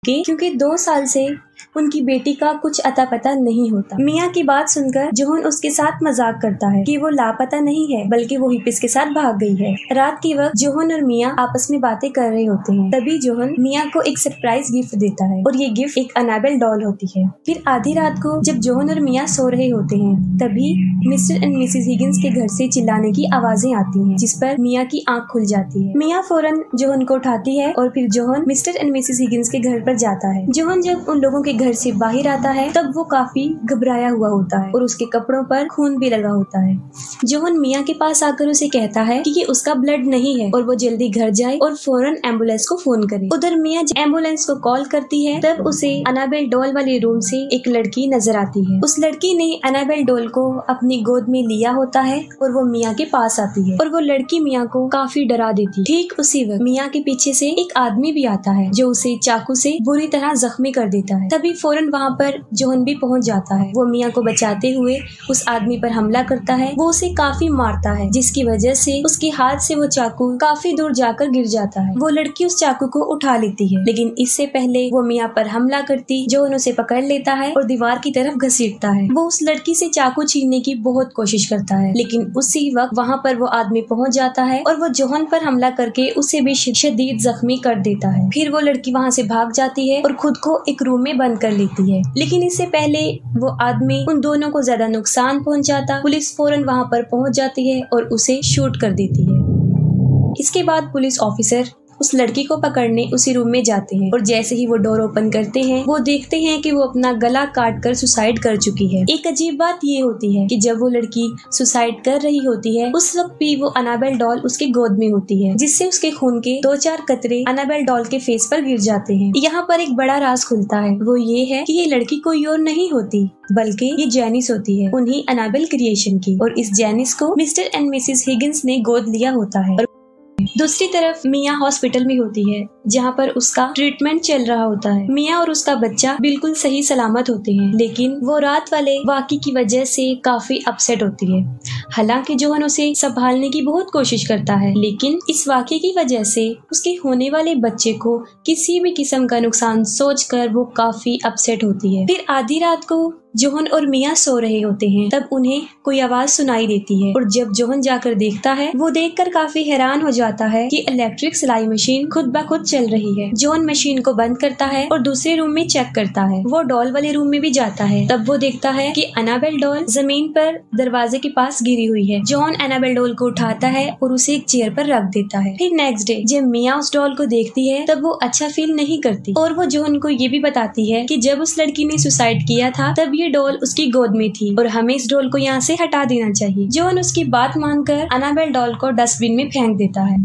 क्योंकि 2 साल से उनकी बेटी का कुछ अता पता नहीं होता। मिया की बात सुनकर जोहन उसके साथ मजाक करता है कि वो लापता नहीं है बल्कि वो हिप्पिस के साथ भाग गई है। रात के वक्त जोहन और मिया आपस में बातें कर रहे होते हैं। तभी जोहन मिया को एक सरप्राइज गिफ्ट देता है और ये गिफ्ट एक अनाबेल डॉल होती है। फिर आधी रात को जब जोहन और मिया सो रहे होते हैं तभी मिस्टर एंड मिसेस हिगिंस के घर से चिल्लाने की आवाजें आती हैं, जिस पर मिया की आंख खुल जाती है। मिया फौरन जोहन को उठाती है और फिर Johan mister and Mrs Higgins के घर पर जाता है। जोहन जब उन लोगों के घर से बाहर आता है तब वो काफी घबराया हुआ होता है और उसके कपड़ों पर खून भी लगा होता है। जोहन मिया के पास आकर उसे कहता है कि ये उसका ब्लड नहीं है और वो जल्दी घर जाए और फौरन एम्बुलेंस को फोन करे। उधर मिया एम्बुलेंस को कॉल करती है तब उसे अनाबेल डॉल वाले रूम से एक लड़की नजर आती है। उस लड़की ने अनाबेल डॉल को अपनी गोद में लिया होता है और वो मिया के पास आती है और वो लड़की मिया को काफी डरा देती है। ठीक उसी वक्त मिया के पीछे से एक आदमी भी आता है जो उसे चाकू से बुरी तरह जख्मी कर देता है। तभी फौरन वहाँ पर जोहन भी पहुँच जाता है। वो मिया को बचाते हुए उस आदमी पर हमला करता है। वो उसे काफी मारता है जिसकी वजह से उसके हाथ से वो चाकू काफी दूर जाकर गिर जाता है। वो लड़की उस चाकू को उठा लेती है लेकिन इससे पहले वो मिया पर हमला करती जोहन उसे पकड़ लेता है और दीवार की तरफ घसीटता है। वो उस लड़की से चाकू छीनने की बहुत कोशिश करता है लेकिन उसी वक्त वहाँ पर वो आदमी पहुँच जाता है और वो जोहन पर हमला करके उसे भी शदीद जख्मी कर देता है। फिर वो लड़की वहाँ से भाग जाती है और खुद को एक रूम में बंद कर लेती है, लेकिन इससे पहले वो आदमी उन दोनों को ज्यादा नुकसान पहुंचाता। पुलिस फौरन वहां पर पहुंच जाती है और उसे शूट कर देती है। इसके बाद पुलिस ऑफिसर उस लड़की को पकड़ने उसी रूम में जाते हैं और जैसे ही वो डोर ओपन करते हैं वो देखते हैं कि वो अपना गला काट कर सुसाइड कर चुकी है। एक अजीब बात ये होती है कि जब वो लड़की सुसाइड कर रही होती है उस वक्त भी वो अनाबेल डॉल उसके गोद में होती है, जिससे उसके खून के 2-4 कतरे अनाबेल डॉल के फेस पर गिर जाते हैं। यहाँ पर एक बड़ा राज खुलता है, वो ये है कि ये लड़की कोई और नहीं होती बल्कि ये जैनिस होती है, उन्हीं अनाबेल क्रिएशन की। और इस जैनिस को मिस्टर एंड मिसेस हिगिंस ने गोद लिया होता है। दूसरी तरफ मिया हॉस्पिटल में होती है जहाँ पर उसका ट्रीटमेंट चल रहा होता है। मिया और उसका बच्चा बिल्कुल सही सलामत होते हैं लेकिन वो रात वाले वाक़े की वजह से काफी अपसेट होती है। हालांकि जोहन उसे संभालने की बहुत कोशिश करता है लेकिन इस वाक़े की वजह से उसके होने वाले बच्चे को किसी भी किस्म का नुकसान सोचकर वो काफी अपसेट होती है। फिर आधी रात को जोहन और मिया सो रहे होते हैं तब उन्हें कोई आवाज सुनाई देती है और जब जोहन जाकर देखता है वो देखकर काफी हैरान हो जाता है कि इलेक्ट्रिक सिलाई मशीन खुद ब खुद चल रही है। जोहन मशीन को बंद करता है और दूसरे रूम में चेक करता है। वो डॉल वाले रूम में भी जाता है तब वो देखता है कि अनाबेल डॉल जमीन पर दरवाजे के पास गिरी हुई है। जोहन अनाबेल डॉल को उठाता है और उसे एक चेयर पर रख देता है। फिर नेक्स्ट डे जब मिया उस डॉल को देखती है तब वो अच्छा फील नहीं करती और वो जोहन को ये भी बताती है कि जब उस लड़की ने सुसाइड किया था तब ये डॉल उसकी गोद में थी और हमें इस डॉल को यहाँ से हटा देना चाहिए। जोहन उसकी बात मानकर अनाबेल डॉल को डस्टबिन में फेंक देता है।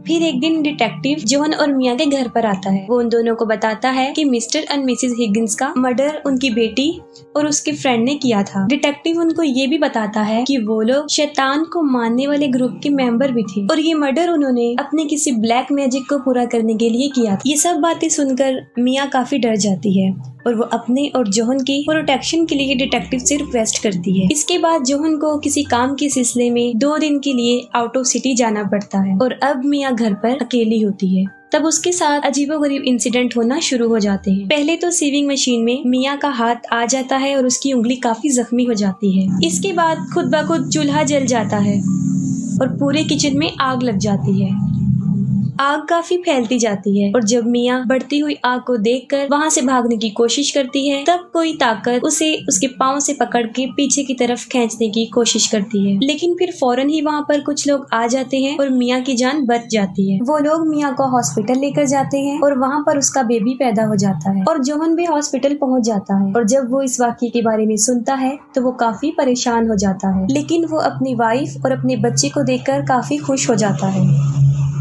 फिर एक दिन डिटेक्टिव जोहन और मिया के घर पर आता है। वो उन दोनों को बताता है कि मिस्टर एंड मिसेस हिगिंस का मर्डर उनकी बेटी और उसके फ्रेंड ने किया था। डिटेक्टिव उनको ये भी बताता है कि वो लोग शैतान को मानने वाले ग्रुप के मेंबर भी थे और ये मर्डर उन्होंने अपने किसी ब्लैक मैजिक को पूरा करने के लिए किया था। ये सब बातें सुनकर मिया काफी डर जाती है और वो अपने और जोहन की प्रोटेक्शन के लिए डिटेक्टिव से रिक्वेस्ट करती है। इसके बाद जोहन को किसी काम के सिलसिले में 2 दिन के लिए आउट ऑफ सिटी जाना पड़ता है और अब मिया घर पर अकेली होती है। तब उसके साथ अजीबोगरीब इंसिडेंट होना शुरू हो जाते हैं। पहले तो सीविंग मशीन में मिया का हाथ आ जाता है और उसकी उंगली काफी जख्मी हो जाती है। इसके बाद खुद ब खुद चूल्हा जल जाता है और पूरे किचन में आग लग जाती है। आग काफी फैलती जाती है और जब मिया बढ़ती हुई आग को देखकर वहां से भागने की कोशिश करती है तब कोई ताकत उसे उसके पांव से पकड़ के पीछे की तरफ खींचने की कोशिश करती है, लेकिन फिर फौरन ही वहां पर कुछ लोग आ जाते हैं और मिया की जान बच जाती है। वो लोग मिया को हॉस्पिटल लेकर जाते हैं और वहाँ पर उसका बेबी पैदा हो जाता है और जोहन भी हॉस्पिटल पहुँच जाता है और जब वो इस वाक़ये के बारे में सुनता है तो वो काफी परेशान हो जाता है, लेकिन वो अपनी वाइफ और अपने बच्चे को देखकर काफी खुश हो जाता है।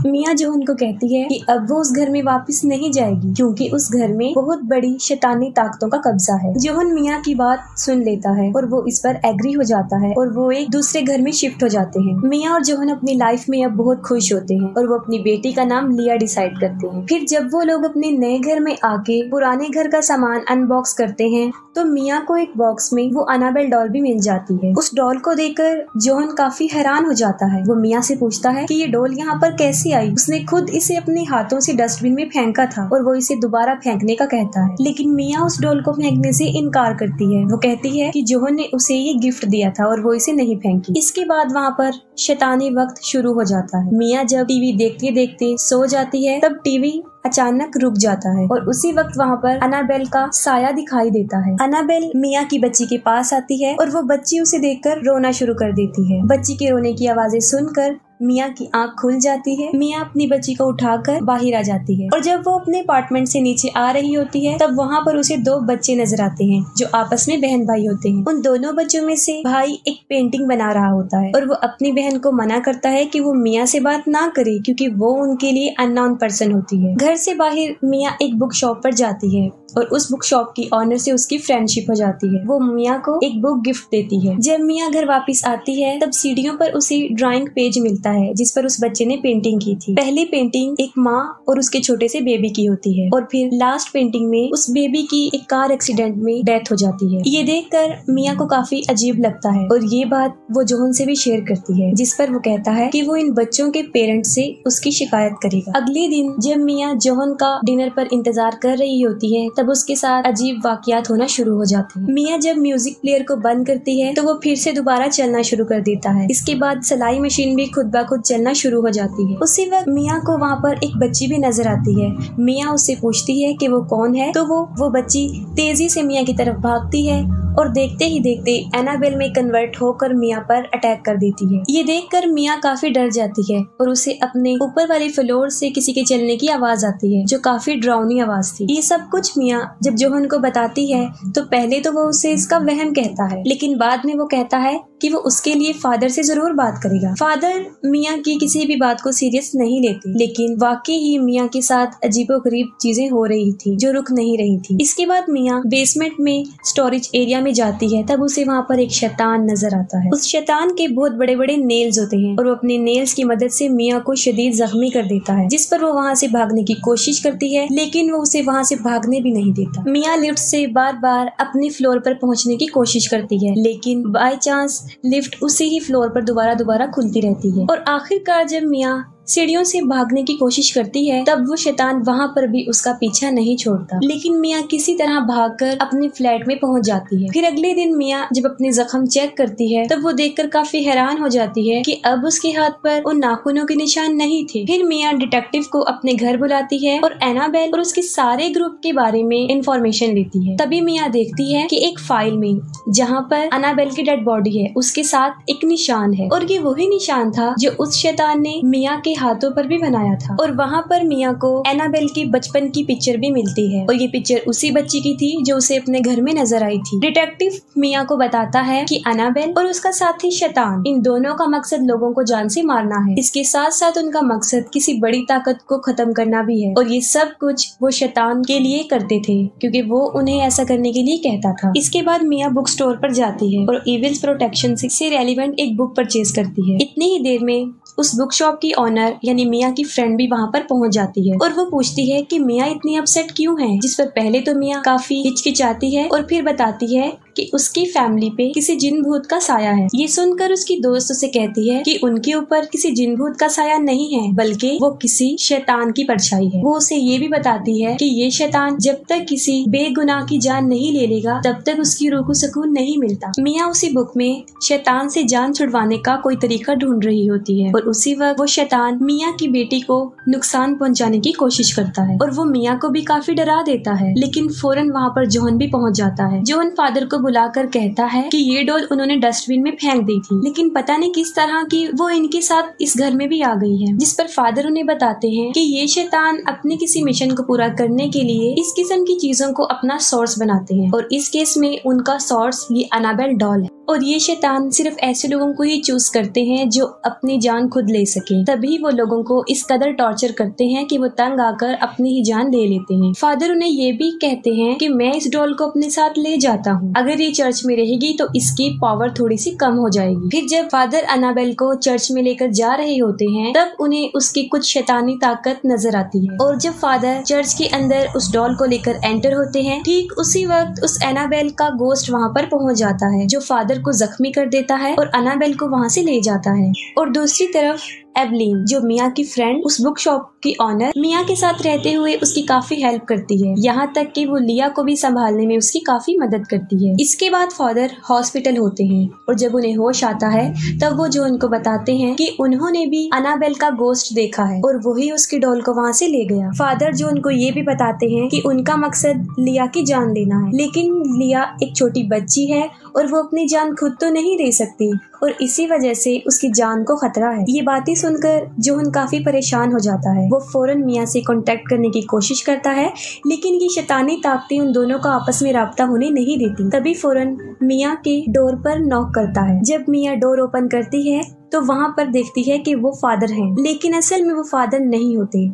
मिया जोहन को कहती है कि अब वो उस घर में वापस नहीं जाएगी क्योंकि उस घर में बहुत बड़ी शैतानी ताकतों का कब्जा है। जोहन मिया की बात सुन लेता है और वो इस पर एग्री हो जाता है और वो एक दूसरे घर में शिफ्ट हो जाते हैं। मिया और जोहन अपनी लाइफ में अब बहुत खुश होते हैं और वो अपनी बेटी का नाम लिया डिसाइड करते हैं। फिर जब वो लोग अपने नए घर में आके पुराने घर का सामान अनबॉक्स करते हैं तो मिया को एक बॉक्स में वो अनाबेल डॉल भी मिल जाती है। उस डॉल को देखकर जोहन काफी हैरान हो जाता है। वो मिया से पूछता है कि ये डॉल यहाँ पर कैसे आई? उसने खुद इसे अपने हाथों से डस्टबिन में फेंका था और वो इसे दोबारा फेंकने का कहता है, लेकिन मिया उस डॉल को फेंकने से इनकार करती है। वो कहती है कि जोहन ने उसे ये गिफ्ट दिया था और वो इसे नहीं फेंकी। इसके बाद वहाँ पर शैतानी वक्त शुरू हो जाता है। मिया जब टीवी देखते देखते सो जाती है तब टीवी अचानक रुक जाता है और उसी वक्त वहाँ पर अनाबेल का साया दिखाई देता है। अनाबेल मिया की बच्ची के पास आती है और वो बच्ची उसे देखकर रोना शुरू कर देती है। बच्ची के रोने की आवाजें सुनकर मिया की आंख खुल जाती है। मिया अपनी बच्ची को उठाकर बाहर आ जाती है और जब वो अपने अपार्टमेंट से नीचे आ रही होती है तब वहाँ पर उसे 2 बच्चे नजर आते हैं जो आपस में बहन भाई होते हैं। उन दोनों बच्चों में से भाई एक पेंटिंग बना रहा होता है और वो अपनी बहन को मना करता है कि वो मिया से बात ना करे क्योंकि वो उनके लिए अननोन पर्सन होती है। घर से बाहर मिया एक बुक शॉप पर जाती है और उस बुक शॉप की ऑनर से उसकी फ्रेंडशिप हो जाती है। वो मिया को एक बुक गिफ्ट देती है। जब मिया घर वापस आती है तब सीढ़ियों पर उसे ड्राइंग पेज मिलता है जिस पर उस बच्चे ने पेंटिंग की थी। पहली पेंटिंग एक माँ और उसके छोटे से बेबी की होती है और फिर लास्ट पेंटिंग में उस बेबी की एक कार एक्सीडेंट में डेथ हो जाती है। ये देखकर मिया को काफी अजीब लगता है और ये बात वो जोहन से भी शेयर करती है, जिस पर वो कहता है कि वो इन बच्चों के पेरेंट्स से उसकी शिकायत करेगा। अगले दिन जब मिया जोहन का डिनर पर इंतजार कर रही होती है तब उसके साथ अजीब वाकयात होना शुरू हो जाते हैं। मिया जब म्यूजिक प्लेयर को बंद करती है तो वो फिर से दोबारा चलना शुरू कर देता है। इसके बाद सिलाई मशीन भी खुद ब खुद चलना शुरू हो जाती है। उसी वक्त मिया को वहाँ पर एक बच्ची भी नजर आती है। मिया उससे पूछती है कि वो कौन है तो वो बच्ची तेजी से मिया की तरफ भागती है और देखते ही देखते एनाबेल में कन्वर्ट होकर मिया पर अटैक कर देती है। ये देखकर मिया काफी डर जाती है और उसे अपने ऊपर वाले फ्लोर से किसी के चलने की आवाज आती है जो काफी डरावनी आवाज थी। ये सब कुछ मिया जब जोहन को बताती है तो पहले तो वो उसे इसका वहम कहता है, लेकिन बाद में वो कहता है कि वो उसके लिए फादर से जरूर बात करेगा। फादर मिया की किसी भी बात को सीरियस नहीं लेते, लेकिन वाकई ही मिया के साथ अजीबोगरीब चीजें हो रही थी जो रुक नहीं रही थी। इसके बाद मिया बेसमेंट में स्टोरेज एरिया में जाती है तब उसे वहाँ पर एक शैतान नजर आता है। उस शैतान के बहुत बड़े बड़े नेल्स होते हैं और वो अपने नेल्स की मदद से मिया को शदीद जख्मी कर देता है, जिस पर वो वहाँ से भागने की कोशिश करती है लेकिन वो उसे वहाँ से भागने भी नहीं देता। मिया लिफ्ट से बार बार अपने फ्लोर पर पहुँचने की कोशिश करती है लेकिन बाय चांस लिफ्ट उसी ही फ्लोर पर दोबारा खुलती रहती है और आखिरकार जब मिया सीढ़ियों से भागने की कोशिश करती है तब वो शैतान वहाँ पर भी उसका पीछा नहीं छोड़ता, लेकिन मिया किसी तरह भागकर अपने फ्लैट में पहुँच जाती है। फिर अगले दिन मिया जब अपने जख्म चेक करती है तब वो देखकर काफी हैरान हो जाती है कि अब उसके हाथ पर उन नाखूनों के निशान नहीं थे। फिर मिया डिटेक्टिव को अपने घर बुलाती है और एनाबेल और उसके सारे ग्रुप के बारे में इंफॉर्मेशन लेती है। तभी मिया देखती है कि एक फाइल में जहाँ पर एनाबेल की डेड बॉडी है उसके साथ एक निशान है और ये वही निशान था जो उस शैतान ने मिया के हाथों पर भी बनाया था। और वहाँ पर मिया को एनाबेल की बचपन की पिक्चर भी मिलती है और ये पिक्चर उसी बच्ची की थी जो उसे अपने घर में नजर आई थी। डिटेक्टिव मिया को बताता है कि एनाबेल और उसका साथी शैतान, इन दोनों का मकसद लोगों को जान से मारना है। इसके साथ साथ उनका मकसद किसी बड़ी ताकत को खत्म करना भी है और ये सब कुछ वो शैतान के लिए करते थे क्योंकि वो उन्हें ऐसा करने के लिए कहता था। इसके बाद मिया बुक स्टोर पर जाती है और इविल्स प्रोटेक्शन से रेलिवेंट एक बुक परचेज करती है। इतनी ही देर में उस बुक शॉप की ऑनर यानी मिया की फ्रेंड भी वहाँ पर पहुँच जाती है और वो पूछती है कि मिया इतनी अपसेट क्यों है, जिस पर पहले तो मिया काफी हिचकिचाती है और फिर बताती है कि उसकी फैमिली पे किसी जिन भूत का साया है। ये सुनकर उसकी दोस्त उसे कहती है कि उनके ऊपर किसी जिन भूत का साया नहीं है बल्कि वो किसी शैतान की परछाई है। वो उसे ये भी बताती है कि ये शैतान जब तक किसी बेगुनाह की जान नहीं ले लेगा तब तक उसकी रूह को सुकून नहीं मिलता। मिया उसी बुक में शैतान से जान छुड़वाने का कोई तरीका ढूंढ रही होती है और उसी वक्त वो शैतान मिया की बेटी को नुकसान पहुंचाने की कोशिश करता है और वो मिया को भी काफी डरा देता है। लेकिन फौरन वहाँ पर जोहन भी पहुँच जाता है। जोहन फादर को बुलाकर कहता है कि ये डॉल उन्होंने डस्टबिन में फेंक दी थी, लेकिन पता नहीं किस तरह की वो इनके साथ इस घर में भी आ गई है। जिस पर फादर उन्हें बताते हैं कि ये शैतान अपने किसी मिशन को पूरा करने के लिए इस किस्म की चीजों को अपना सोर्स बनाते हैं और इस केस में उनका सोर्स ये एनाबेल डॉल है और ये शैतान सिर्फ ऐसे लोगों को ही चूज करते हैं जो अपनी जान खुद ले सके। तभी वो लोगों को इस कदर टॉर्चर करते हैं कि वो तंग आकर अपनी ही जान ले लेते हैं। फादर उन्हें ये भी कहते हैं कि मैं इस डॉल को अपने साथ ले जाता हूँ, अगर ये चर्च में रहेगी तो इसकी पावर थोड़ी सी कम हो जाएगी। फिर जब फादर एनाबेल को चर्च में लेकर जा रहे होते हैं तब उन्हें उसकी कुछ शैतानी ताकत नजर आती है और जब फादर चर्च के अंदर उस डॉल को लेकर एंटर होते हैं ठीक उसी वक्त उस एनाबेल का गोस्ट वहाँ पर पहुँच जाता है जो फादर को जख्मी कर देता है और एनाबेल को वहाँ से ले जाता है। और दूसरी तरफ एवलिन, जो मिया की फ्रेंड, उस बुक शॉप की ऑनर, मिया के साथ रहते हुए उसकी काफी हेल्प करती है, यहाँ तक कि वो लिया को भी संभालने में उसकी काफी मदद करती है। इसके बाद फादर हॉस्पिटल होते हैं और जब उन्हें होश आता है तब वो जो उनको बताते हैं कि उन्होंने भी अनाबेल का गोश्त देखा है और वही उसकी डॉल को वहाँ से ले गया। फादर जो उनको ये भी बताते हैं कि उनका मकसद लिया की जान लेना है, लेकिन लिया एक छोटी बच्ची है और वो अपनी जान खुद तो नहीं दे सकती और इसी वजह से उसकी जान को खतरा है। ये बातें सुनकर जोहन काफी परेशान हो जाता है। वो फौरन मिया से कांटेक्ट करने की कोशिश करता है, लेकिन ये शैतानी ताकतें उन दोनों का आपस में राब्ता होने नहीं देती। तभी फौरन मिया के डोर पर नॉक करता है। जब मिया डोर ओपन करती है तो वहाँ पर देखती है कि वो फादर हैं, लेकिन असल में वो फादर नहीं होते,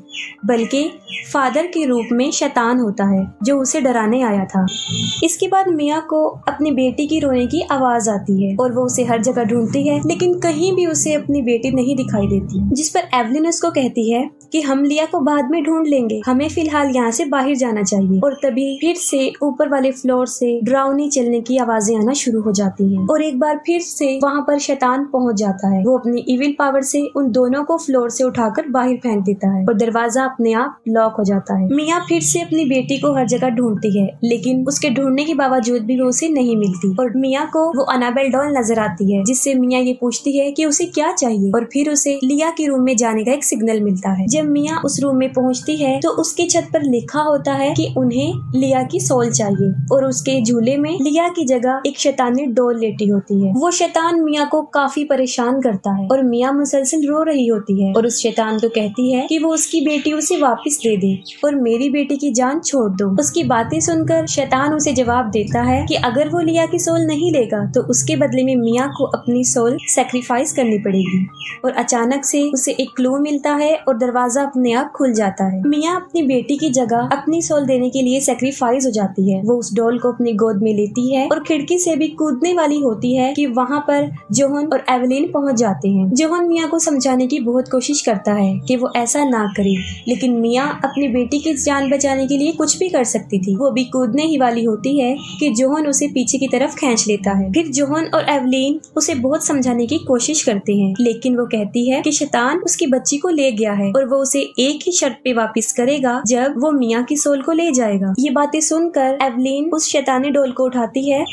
बल्कि फादर के रूप में शैतान होता है जो उसे डराने आया था। इसके बाद मिया को अपनी बेटी की रोने की आवाज आती है और वो उसे हर जगह ढूंढती है, लेकिन कहीं भी उसे अपनी बेटी नहीं दिखाई देती। जिस पर एवलिन उसको कहती है कि हम लिया को बाद में ढूंढ लेंगे, हमें फिलहाल यहाँ से बाहर जाना चाहिए। और तभी फिर से ऊपर वाले फ्लोर से डरावनी चलने की आवाजें आना शुरू हो जाती हैं और एक बार फिर से वहाँ पर शैतान पहुँच जाता है। वो अपनी इविल पावर से उन दोनों को फ्लोर से उठाकर बाहर फेंक देता है और दरवाजा अपने आप लॉक हो जाता है। मिया फिर से अपनी बेटी को हर जगह ढूंढती है, लेकिन उसके ढूंढने के बावजूद भी वो उसे नहीं मिलती और मिया को वो अनाबेल डॉल नजर आती है, जिससे मिया ये पूछती है कि उसे क्या चाहिए और फिर उसे लिया के रूम में जाने का एक सिग्नल मिलता है। जब मिया उस रूम में पहुंचती है तो उसके छत पर लिखा होता है कि उन्हें लिया की सोल चाहिए और उसके झूले में लिया की जगह एक शैतानी डॉल लेटी होती है। वो शैतान मिया को काफी परेशान करता है और मिया मुसलसल रो रही होती है और उस शैतान को कहती है कि वो उसकी बेटी उसे वापस दे दे और मेरी बेटी की जान छोड़ दो। उसकी बातें सुनकर शैतान उसे जवाब देता है कि अगर वो लिया की सोल नहीं लेगा तो उसके बदले में मिया को अपनी सोल सैक्रिफाइस करनी पड़ेगी। और अचानक से उसे एक क्लू मिलता है और दरवाजा अपने आप खुल जाता है। मिया अपनी बेटी की जगह अपनी सोल देने के लिए सैक्रिफाइस हो जाती है। वो उस डॉल को अपनी गोद में लेती है और खिड़की से भी कूदने वाली होती है कि वहाँ पर जोहन और एवलिन पहुँच जाते हैं। जोहन मिया को समझाने की बहुत कोशिश करता है कि वो ऐसा ना करे, लेकिन मिया अपनी बेटी की जान बचाने के लिए कुछ भी कर सकती थी। वो भी कूदने ही वाली होती है कि जोहन उसे पीछे की तरफ खींच लेता है। फिर जोहन और एवलिन उसे बहुत समझाने की कोशिश करते हैं, लेकिन वो कहती है कि शैतान उसकी बच्ची को ले गया है और वो उसे एक ही शर्त पे वापस करेगा जब वो मिया की सोल को ले जाएगा। ये बातें सुनकर एवलिन उस शैतानी डोल को उठाती है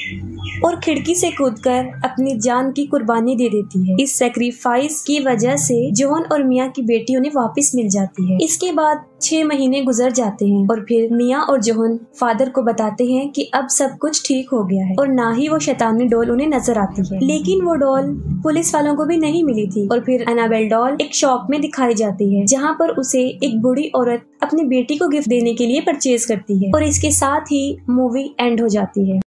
और खिड़की से कूदकर अपनी जान की कुर्बानी दे देती है। इस सैक्रिफाइस की वजह से जोहन और मिया की बेटी उन्हें वापस मिल जाती है। इसके बाद 6 महीने गुजर जाते हैं और फिर मिया और जोहन फादर को बताते हैं कि अब सब कुछ ठीक हो गया है और ना ही वो शैतानी डॉल उन्हें नजर आती है। लेकिन वो डॉल पुलिस वालों को भी नहीं मिली थी और फिर अनाबेल डॉल एक शॉप में दिखाई जाती है, जहाँ पर उसे एक बूढ़ी औरत अपनी बेटी को गिफ्ट देने के लिए परचेज करती है और इसके साथ ही मूवी एंड हो जाती है।